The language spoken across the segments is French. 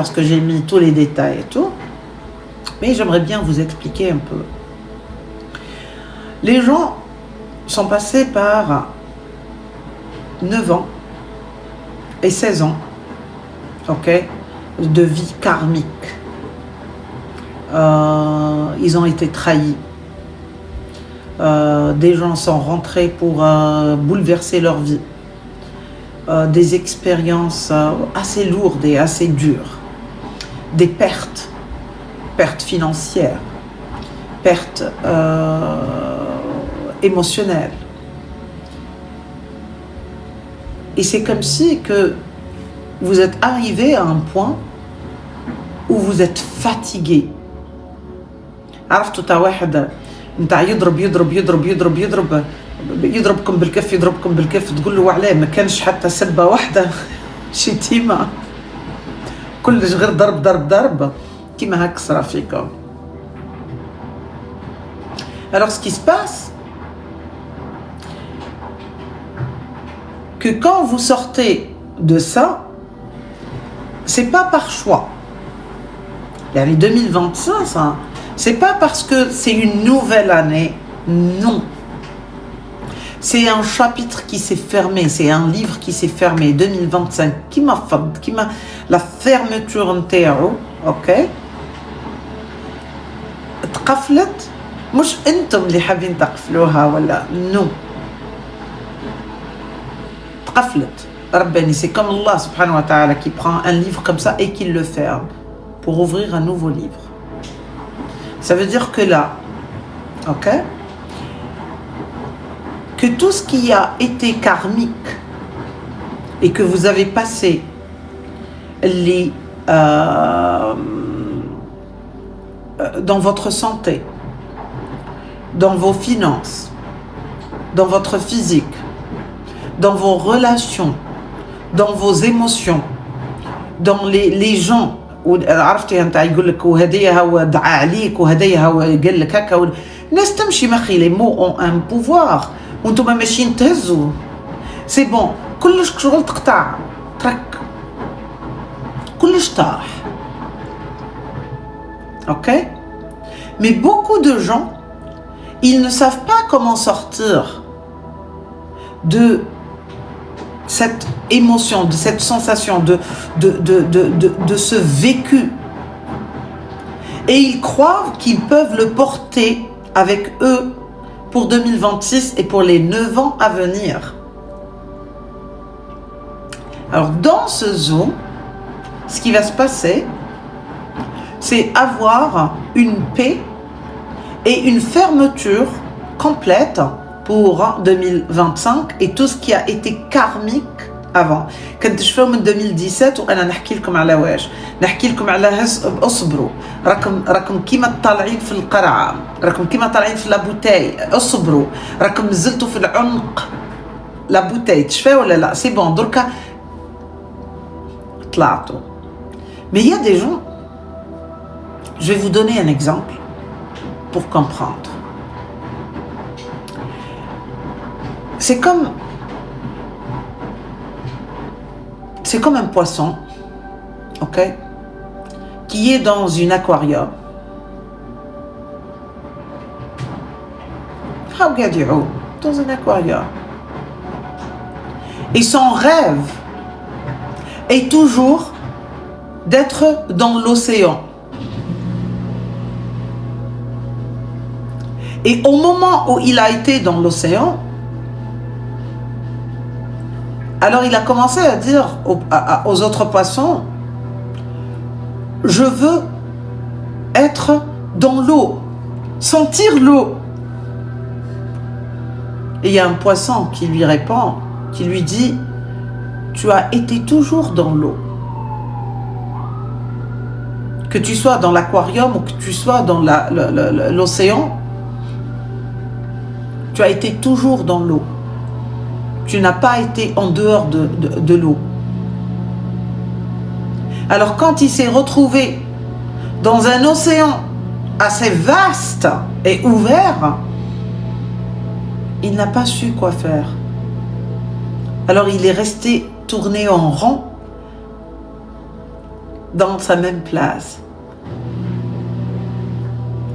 parce que j'ai mis tous les détails et tout, mais j'aimerais bien vous expliquer un peu. Les gens sont passés par 9 ans et 16 ans, ok, de vie karmique. Ils ont été trahis. Des gens sont rentrés pour bouleverser leur vie. Des expériences assez lourdes et assez dures. Des pertes financières, pertes émotionnelles. Et c'est comme si que vous êtes arrivé à un point où vous êtes fatigué. عرفتوا واحد نتاع يضربكم بالكف تقول له وعلاه ما كانش حتى سبه واحده شتيمه كلش غير ضرب كيما هاك صرا فيكم. Alors ce qui se passe, que quand vous sortez de ça, c'est pas par choix. Il y a les 2025, ça. C'est pas parce que c'est une nouvelle année, non. C'est un chapitre qui s'est fermé, c'est un livre qui s'est fermé, 2025, qui m'a la fermeture نتاعو, ok. تقفلت مش انتم اللي حابين تقفلوها ولا non. تقفلت رباني, c'est comme Allah subhanahu wa ta'ala qui prend un livre comme ça et qui le ferme pour ouvrir un nouveau livre. Ça veut dire que là, ok, que tout ce qui a été karmique et que vous avez passé les dans votre santé, dans vos finances, dans votre physique, dans vos relations, dans vos émotions, dans les gens. عرفتي انت يقول لك وهديه هو دعا عليك وهديه هو قال لك هكا الناس تمشي مخي لي مو اون ان بوفوار وانتم ماشيين تهزوا سي بون كلش شغل تقطع ترك كلش طاح ok. Mais beaucoup de gens ils ne savent pas comment sortir de cette émotion, de cette sensation, de ce vécu. Et ils croient qu'ils peuvent le porter avec eux pour 2026 et pour les 9 ans à venir. Alors dans ce zoom, ce qui va se passer, c'est avoir une paix et une fermeture complète pour 2025 et tout ce qui a été karmique avant. كنت شفاو من 2017 وانا نحكي لكم على واش نحكي لكم على اصبروا راكم كيما طالعين في القرعه راكم كيما طالعين في لابوتاي اصبروا راكم نزلتوا في العمق لابوتاي تشفاو ولا لا سي بون دركا طلعتوا. Mais il y a des gens, je vais vous donner un exemple pour comprendre. C'est comme un poisson, ok, qui est dans une aquarium. Dans un aquarium. Et son rêve est toujours d'être dans l'océan. Et au moment où il a été dans l'océan, alors il a commencé à dire aux autres poissons, je veux être dans l'eau, sentir l'eau. Et il y a un poisson qui lui répond, qui lui dit, tu as été toujours dans l'eau. Que tu sois dans l'aquarium ou que tu sois dans l'océan, tu as été toujours dans l'eau. Tu n'as pas été en dehors de l'eau. Alors quand il s'est retrouvé dans un océan assez vaste et ouvert, il n'a pas su quoi faire. Alors il est resté tourné en rond dans sa même place.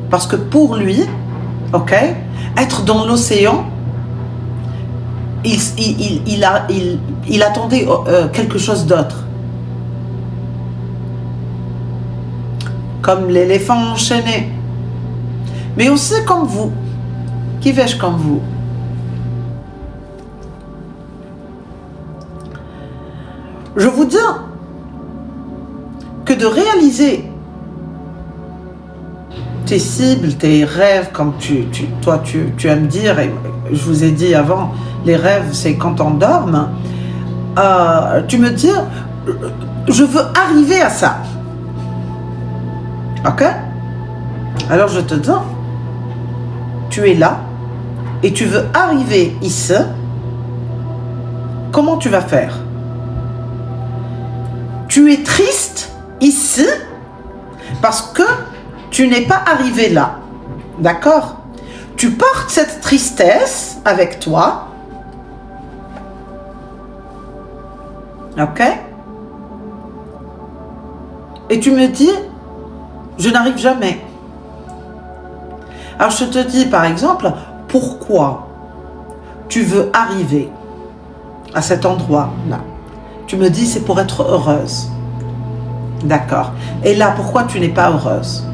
Parce que pour lui, ok, être dans l'océan, il attendait quelque chose d'autre. Comme l'éléphant enchaîné. Mais aussi comme vous. Qui vais-je comme vous? Je vous dis que de réaliser tes cibles, tes rêves, comme toi tu aimes dire, et je vous ai dit avant, les rêves c'est quand on dort, tu me dis, je veux arriver à ça. Ok? Alors je te dis, tu es là et tu veux arriver ici, comment tu vas faire? Tu es triste ici parce que tu n'es pas arrivé là. D'accord? Tu portes cette tristesse avec toi. Ok? Et tu me dis, je n'arrive jamais. Alors je te dis par exemple, pourquoi tu veux arriver à cet endroit-là? Tu me dis, c'est pour être heureuse. D'accord. Et là, pourquoi tu n'es pas heureuse?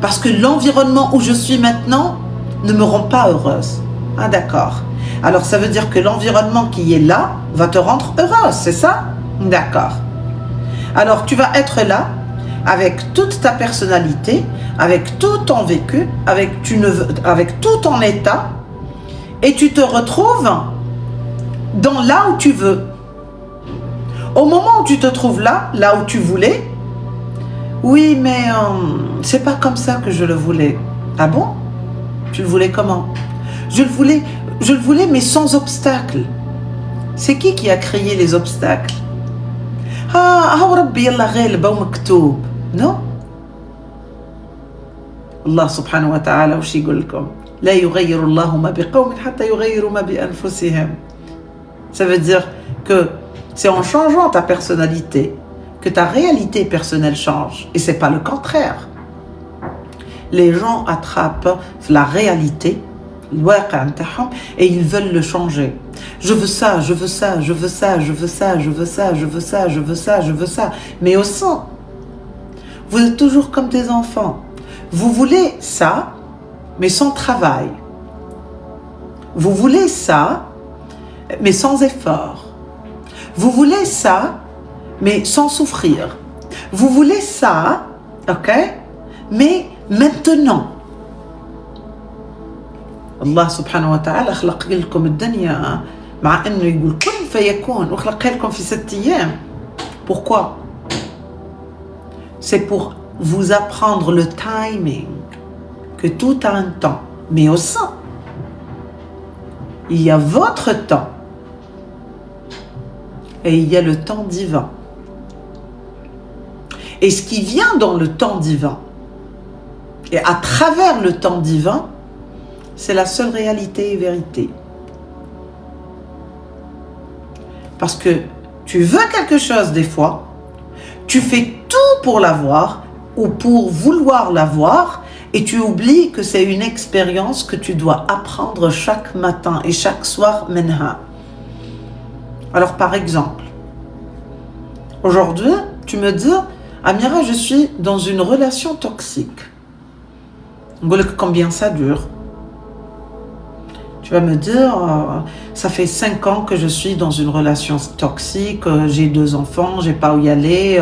Parce que l'environnement où je suis maintenant ne me rend pas heureuse. Ah d'accord. Alors ça veut dire que l'environnement qui est là va te rendre heureuse, c'est ça? D'accord. Alors tu vas être là avec toute ta personnalité, avec tout ton vécu, avec tout ton état, et tu te retrouves dans là où tu veux. Au moment où tu te trouves là où tu voulais, oui, mais c'est pas comme ça que je le voulais. Ah bon? Tu le voulais comment? Je le voulais, mais sans obstacle. C'est qui a créé les obstacles? Non? Allah subhanahu wa ta'ala, وش يقول لكم? لا يغير الله ما بقوم حتى يغيروا ما بأنفسهم. Ça veut dire que c'est en changeant ta personnalité que ta réalité personnelle change. Et c'est pas le contraire. Les gens attrapent la réalité, et ils veulent le changer. Je veux ça, je veux ça, je veux ça, je veux ça, je veux ça, je veux ça, je veux ça, je veux ça. Mais au sein, vous êtes toujours comme des enfants. Vous voulez ça, mais sans travail. Vous voulez ça, mais sans effort. Vous voulez ça, mais sans souffrir. Vous voulez ça, ok, mais maintenant. Allah subhanahu wa ta'ala خلق لكم الدنيا مع انه يقول كن فيكون وخلقها لكم في 7 أيام. Pourquoi? C'est pour vous apprendre le timing, que tout a un temps, mais au sein, il y a votre temps et il y a le temps divin. Et ce qui vient dans le temps divin, et à travers le temps divin, c'est la seule réalité et vérité. Parce que tu veux quelque chose des fois, tu fais tout pour l'avoir ou pour vouloir l'avoir, et tu oublies que c'est une expérience que tu dois apprendre chaque matin et chaque soir minha. Alors par exemple, aujourd'hui, tu me dis, Amira, je suis dans une relation toxique. Combien ça dure? Tu vas me dire, ça fait 5 ans que je suis dans une relation toxique, j'ai 2 enfants, j'ai pas où y aller,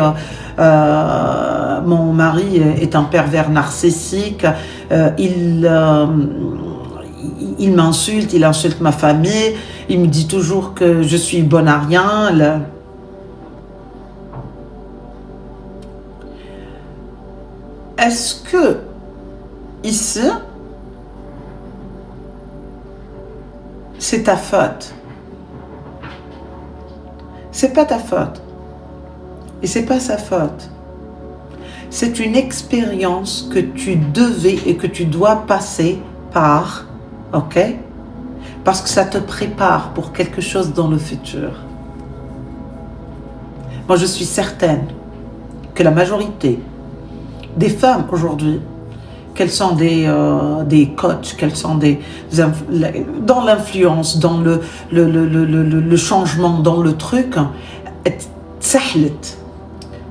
mon mari est un pervers narcissique, il m'insulte, il insulte ma famille, il me dit toujours que je suis bonne à rien. Est-ce que ici, c'est ta faute? C'est pas ta faute. Et c'est pas sa faute. C'est une expérience que tu devais et que tu dois passer par, ok? Parce que ça te prépare pour quelque chose dans le futur. Moi, je suis certaine que la majorité des femmes aujourd'hui, qu'elles sont des coachs, qu'elles sont dans l'influence, dans le changement, dans le truc, تسحلت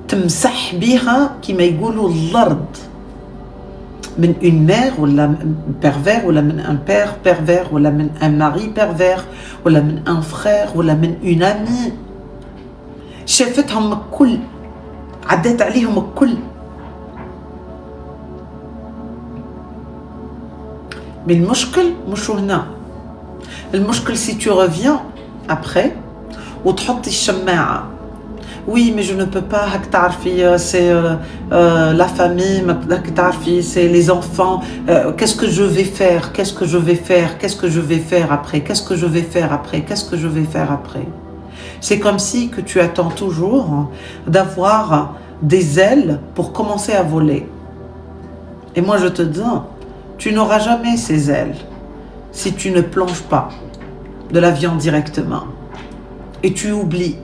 تمسح بيها كما يقولوا الأرض من une mère ولا pervers ولا من un père pervers ولا من un mari pervers ولا من un frère ولا من une amie شافتهم الكل عدت عليهم الكل. Mais المشكل مش هنا. المشكل si tu reviens après وتحطي الشماعة. Oui, mais je ne peux pas, هاك تعرفي, c'est la famille, هاك تعرفي, c'est les enfants, qu'est-ce que je vais faire, qu'est-ce que je vais faire, qu'est-ce que je vais faire après, qu'est-ce que je vais faire après, qu'est-ce que je vais faire après. C'est comme si que tu attends toujours d'avoir des ailes pour commencer à voler. Et moi je te dis, tu n'auras jamais ces ailes si tu ne plonges pas de l'avion directement. Et tu oublies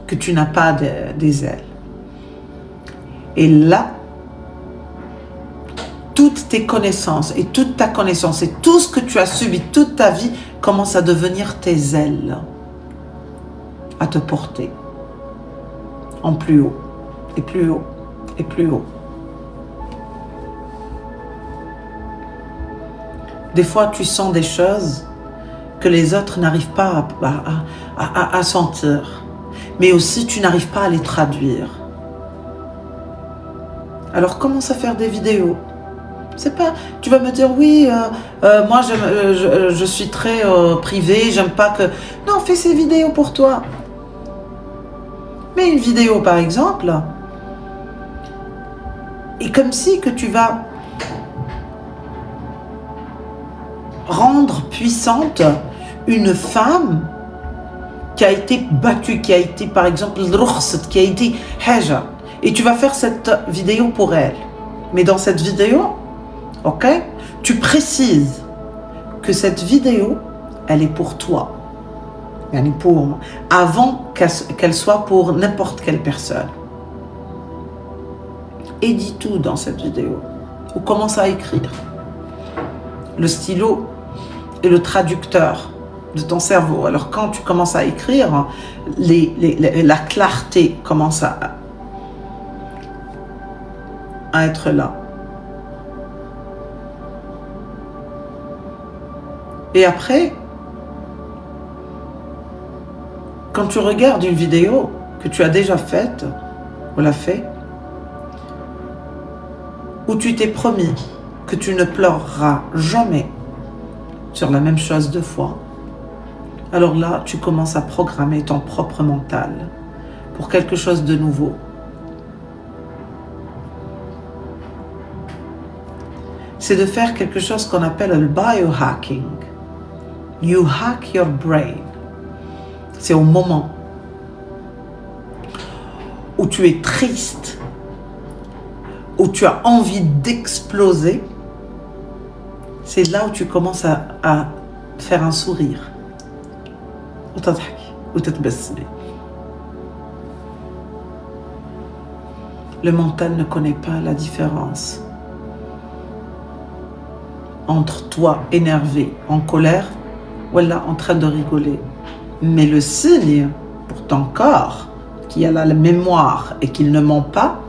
que tu n'as pas des ailes. Et là, toutes tes connaissances et toute ta connaissance et tout ce que tu as subi toute ta vie commence à devenir tes ailes, à te porter en plus haut et plus haut et plus haut. Des fois, tu sens des choses que les autres n'arrivent pas à sentir. Mais aussi tu n'arrives pas à les traduire. Alors commence à faire des vidéos. C'est pas, tu vas me dire oui, moi je suis très privée, j'aime pas que... Non, fais ces vidéos pour toi. Mais une vidéo par exemple, est comme si que tu vas rendre puissante une femme qui a été battue, qui a été par exemple qui a été haja, et tu vas faire cette vidéo pour elle. Mais dans cette vidéo, ok, tu précises que cette vidéo, elle est pour toi, elle est pour avant qu'elle soit pour n'importe quelle personne. Et dis tout dans cette vidéo, ou commence à écrire. Le stylo est le traducteur de ton cerveau. Alors quand tu commences à écrire, la clarté commence à être là. Et après, quand tu regardes une vidéo que tu as déjà faite, ou l'a fait, où tu t'es promis que tu ne pleureras jamais sur la même chose deux fois, alors là, tu commences à programmer ton propre mental pour quelque chose de nouveau. C'est de faire quelque chose qu'on appelle le biohacking. You hack your brain. C'est au moment où tu es triste, où tu as envie d'exploser, c'est là où tu commences à faire un sourire. Le mental ne connaît pas la différence entre toi énervé, en colère, ou là en train de rigoler. Mais le signe pour ton corps, qui a la mémoire et qu'il ne ment pas,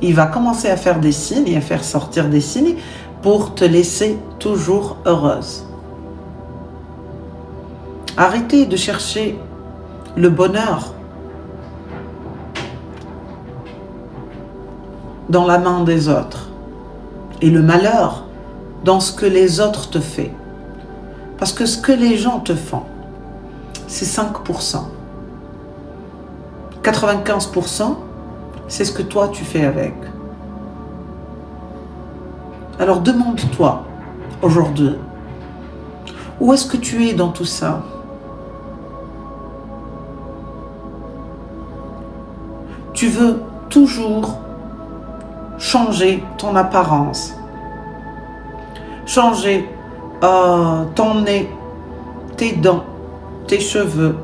il va commencer à faire des signes et à faire sortir des signes pour te laisser toujours heureuse. Arrêtez de chercher le bonheur dans la main des autres et le malheur dans ce que les autres te font. Parce que ce que les gens te font, c'est 5%. 95%, c'est ce que toi tu fais avec. Alors demande-toi aujourd'hui, où est-ce que tu es dans tout ça? Tu veux toujours changer ton apparence, changer ton nez, tes dents, tes cheveux,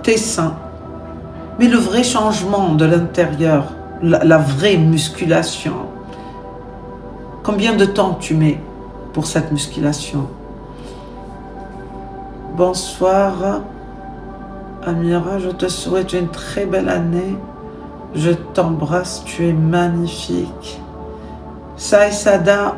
tes seins, Mais le vrai changement de l'intérieur, la vraie musculation, combien de temps tu mets pour cette musculation? Bonsoir Amira, je te souhaite une très belle année. Je t'embrasse, tu es magnifique. Saïsada,